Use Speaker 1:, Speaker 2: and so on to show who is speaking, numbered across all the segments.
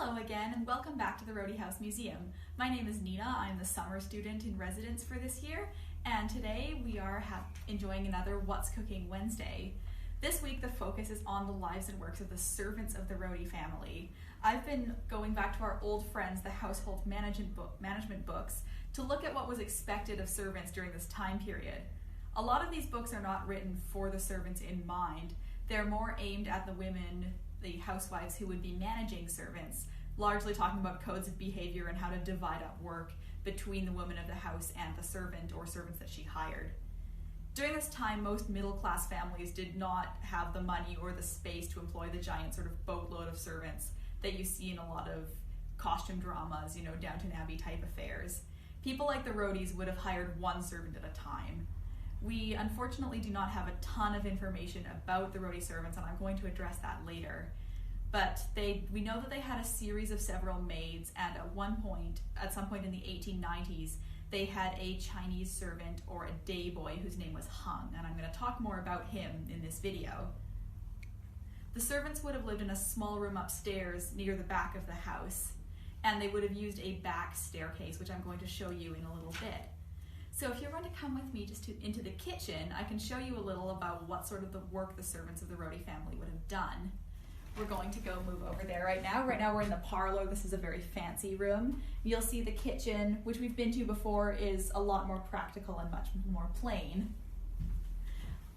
Speaker 1: Hello again, and welcome back to the Roedde House Museum. My name is Nina. I'm the summer student in residence for this year, and today we are enjoying another What's Cooking Wednesday. This week the focus is on the lives and works of the servants of the Roedde family. I've been going back to our old friends, the household management books, to look at what was expected of servants during this time period. A lot of these books are not written for the servants in mind. They're more aimed at the women, the housewives who would be managing servants, largely talking about codes of behavior and how to divide up work between the woman of the house and the servant or servants that she hired. During this time, most middle-class families did not have the money or the space to employ the giant sort of boatload of servants that you see in a lot of costume dramas, Downton Abbey type affairs. People like the Roeddes would have hired one servant at a time. We unfortunately do not have a ton of information about the Roedde servants, and I'm going to address that later. But we know that they had a series of several maids, and at some point in the 1890s, they had a Chinese servant or a day boy whose name was Hung, and I'm going to talk more about him in this video. The servants would have lived in a small room upstairs near the back of the house, and they would have used a back staircase, which I'm going to show you in a little bit. So if you're going to come with me into the kitchen, I can show you a little about what sort of the work the servants of the Roedde family would have done. We're going to go move over there right now. Right now we're in the parlor. This is a very fancy room. You'll see the kitchen, which we've been to before, is a lot more practical and much more plain.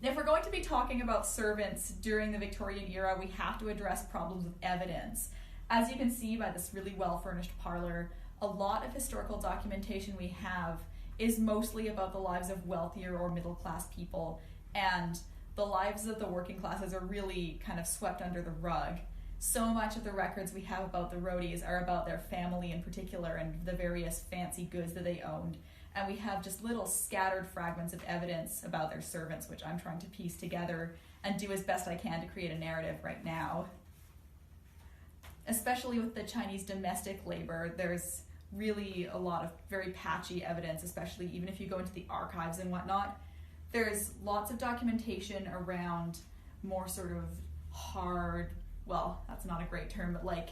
Speaker 1: If we're going to be talking about servants during the Victorian era, we have to address problems with evidence. As you can see by this really well-furnished parlor, a lot of historical documentation we have is mostly about the lives of wealthier or middle-class people, and the lives of the working classes are really kind of swept under the rug. So much of the records we have about the Roeddes are about their family in particular and the various fancy goods that they owned, and we have just little scattered fragments of evidence about their servants, which I'm trying to piece together and do as best I can to create a narrative right now. Especially with the Chinese domestic labor, there's really a lot of very patchy evidence, especially even if you go into the archives and whatnot. There's lots of documentation around more sort of hard, well, that's not a great term, but like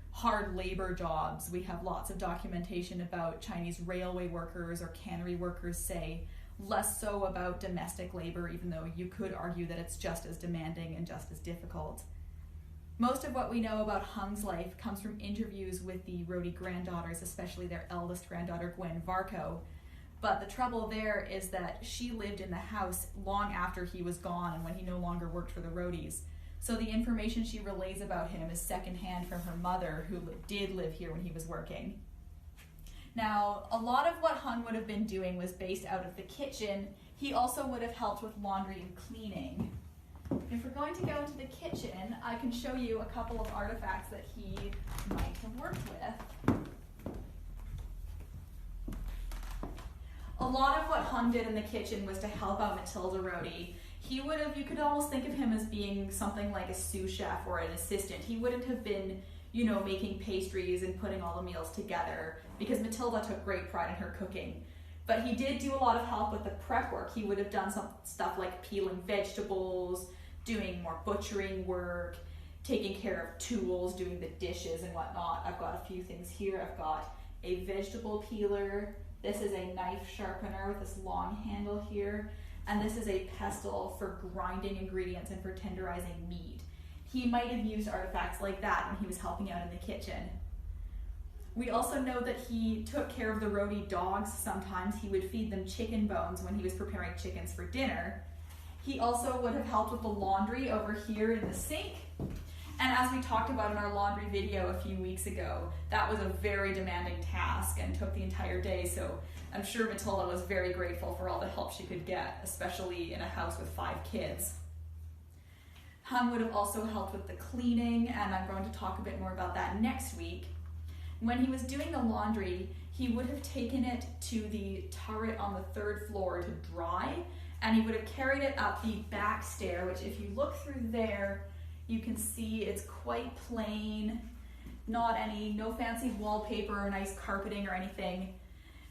Speaker 1: hard labor jobs. We have lots of documentation about Chinese railway workers or cannery workers, say, less so about domestic labor, even though you could argue that it's just as demanding and just as difficult. Most of what we know about Hung's life comes from interviews with the Roedde granddaughters, especially their eldest granddaughter, Gwen Varco. But the trouble there is that she lived in the house long after he was gone and when he no longer worked for the Roeddes. So the information she relays about him is secondhand from her mother, who did live here when he was working. Now, a lot of what Hung would have been doing was based out of the kitchen. He also would have helped with laundry and cleaning. If we're going to go into the kitchen, I can show you a couple of artifacts that he might have worked with. A lot of what Hung did in the kitchen was to help out Matilda Roedde. You could almost think of him as being something like a sous chef or an assistant. He wouldn't have been, making pastries and putting all the meals together, because Matilda took great pride in her cooking. But he did do a lot of help with the prep work. He would have done some stuff like peeling vegetables, doing more butchering work, taking care of tools, doing the dishes and whatnot. I've got a few things here. I've got a vegetable peeler. This is a knife sharpener with this long handle here. And this is a pestle for grinding ingredients and for tenderizing meat. He might have used artifacts like that when he was helping out in the kitchen. We also know that he took care of the Roedde dogs sometimes. He would feed them chicken bones when he was preparing chickens for dinner. He also would have helped with the laundry over here in the sink. And as we talked about in our laundry video a few weeks ago, that was a very demanding task and took the entire day, so I'm sure Matilda was very grateful for all the help she could get, especially in a house with 5 kids. Hung would have also helped with the cleaning, and I'm going to talk a bit more about that next week. When he was doing the laundry, he would have taken it to the turret on the 3rd floor to dry, and he would have carried it up the back stair, which if you look through there, you can see it's quite plain, no fancy wallpaper or nice carpeting or anything.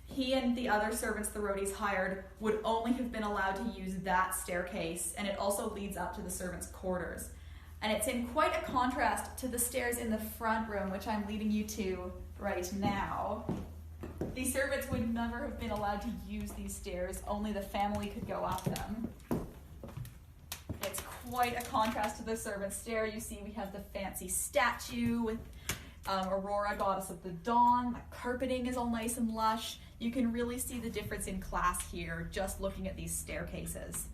Speaker 1: He and the other servants the Roeddes hired would only have been allowed to use that staircase, and it also leads up to the servants' quarters. And it's in quite a contrast to the stairs in the front room, which I'm leading you to right now. The servants would never have been allowed to use these stairs, only the family could go up them. It's quite a contrast to the servants' stair. You see we have the fancy statue with Aurora, goddess of the dawn. The carpeting is all nice and lush. You can really see the difference in class here just looking at these staircases.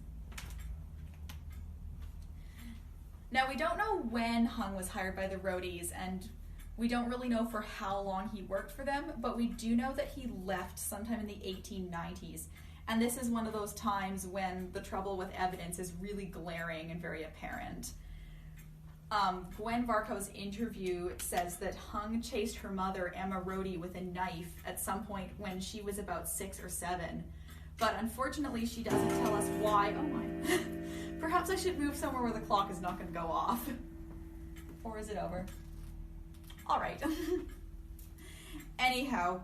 Speaker 1: Now, we don't know when Hung was hired by the Roeddes, and we don't really know for how long he worked for them, but we do know that he left sometime in the 1890s. And this is one of those times when the trouble with evidence is really glaring and very apparent. Gwen Varco's interview says that Hung chased her mother, Emma Roedde, with a knife at some point when she was about 6 or 7. But unfortunately, she doesn't tell us why. Oh my. Perhaps I should move somewhere where the clock is not going to go off. Or is it over? All right. Anyhow,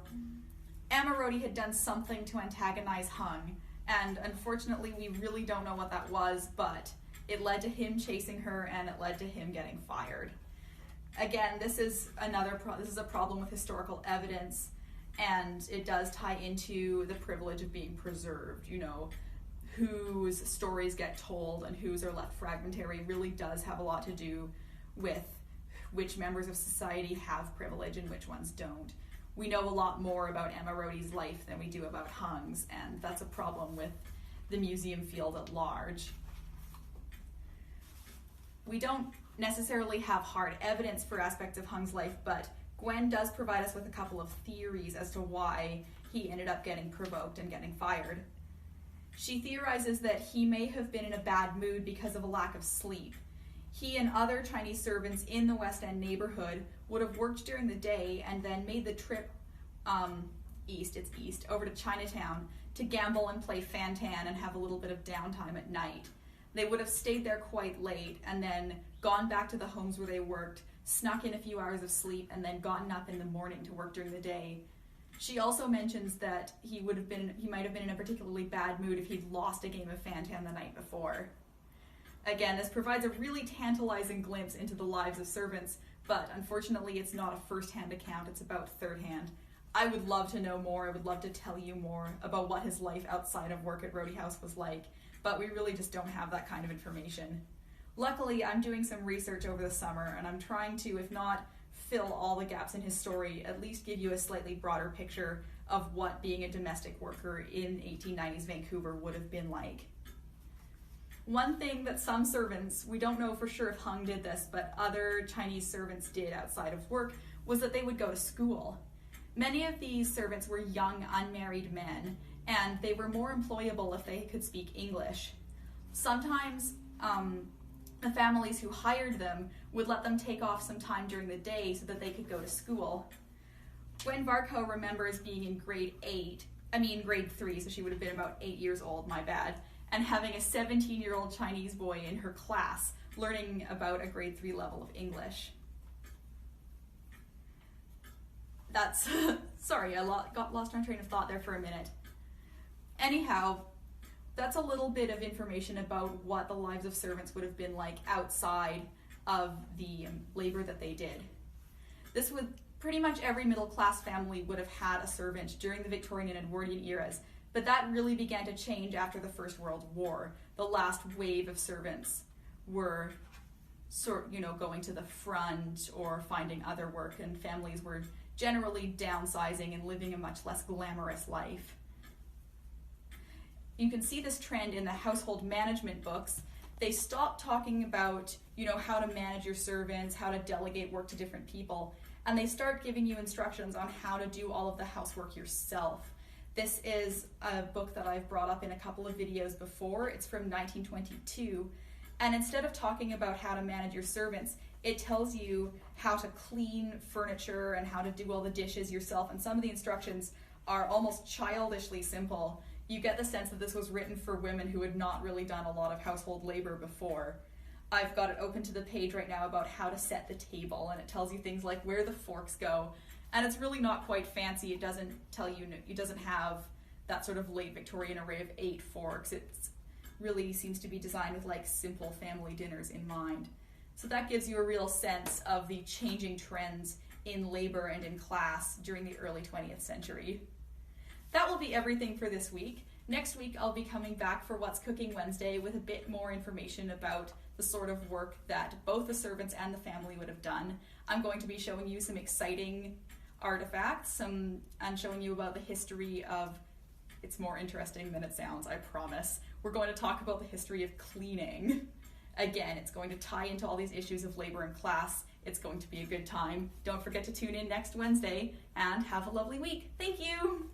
Speaker 1: Emma Roedde had done something to antagonize Hung, and unfortunately we really don't know what that was, but it led to him chasing her and it led to him getting fired. Again, this is a problem with historical evidence, and it does tie into the privilege of being preserved. You know, whose stories get told and whose are left fragmentary really does have a lot to do with which members of society have privilege and which ones don't. We know a lot more about Emma Roedde's life than we do about Hung's, and that's a problem with the museum field at large. We don't necessarily have hard evidence for aspects of Hung's life, but Gwen does provide us with a couple of theories as to why he ended up getting provoked and getting fired. She theorizes that he may have been in a bad mood because of a lack of sleep. He and other Chinese servants in the West End neighborhood would have worked during the day and then made the trip east, over to Chinatown to gamble and play Fan-Tan and have a little bit of downtime at night. They would have stayed there quite late and then gone back to the homes where they worked, snuck in a few hours of sleep, and then gotten up in the morning to work during the day. She also mentions that he might have been in a particularly bad mood if he'd lost a game of Fan-Tan the night before. Again, this provides a really tantalizing glimpse into the lives of servants, but unfortunately it's not a first-hand account, it's about third-hand. I would love to know more, I would love to tell you more about what his life outside of work at Roedde House was like, but we really just don't have that kind of information. Luckily, I'm doing some research over the summer, and I'm trying to, if not fill all the gaps in his story, at least give you a slightly broader picture of what being a domestic worker in 1890s Vancouver would have been like. One thing that some servants, we don't know for sure if Hung did this, but other Chinese servants did outside of work, was that they would go to school. Many of these servants were young, unmarried men, and they were more employable if they could speak English. Sometimes the families who hired them would let them take off some time during the day so that they could go to school. Gwen Varco remembers being in grade 3, so she would have been about 8 years old, my bad, and having a 17-year-old Chinese boy in her class learning about a grade 3 level of English. That's, sorry, I got lost on train of thought there for a minute. Anyhow, that's a little bit of information about what the lives of servants would have been like outside of the labor that they did. This would, pretty much every middle-class family would have had a servant during the Victorian and Edwardian eras, but that really began to change after the First World War. The last wave of servants were going to the front or finding other work, and families were generally downsizing and living a much less glamorous life. You can see this trend in the household management books. They stopped talking about, how to manage your servants, how to delegate work to different people, and they start giving you instructions on how to do all of the housework yourself. This is a book that I've brought up in a couple of videos before. It's from 1922, and instead of talking about how to manage your servants, it tells you how to clean furniture and how to do all the dishes yourself, and some of the instructions are almost childishly simple. You get the sense that this was written for women who had not really done a lot of household labor before. I've got it open to the page right now about how to set the table, and it tells you things like where the forks go, and it's really not quite fancy. It doesn't tell you, it doesn't have that sort of late Victorian array of 8 forks. It really seems to be designed with like simple family dinners in mind. So that gives you a real sense of the changing trends in labor and in class during the early 20th century. That will be everything for this week. Next week, I'll be coming back for What's Cooking Wednesday with a bit more information about the sort of work that both the servants and the family would have done. I'm going to be showing you some exciting artifacts and showing you about the history of, it's more interesting than it sounds, I promise. We're going to talk about the history of cleaning. Again, it's going to tie into all these issues of labor and class. It's going to be a good time. Don't forget to tune in next Wednesday and have a lovely week. Thank you!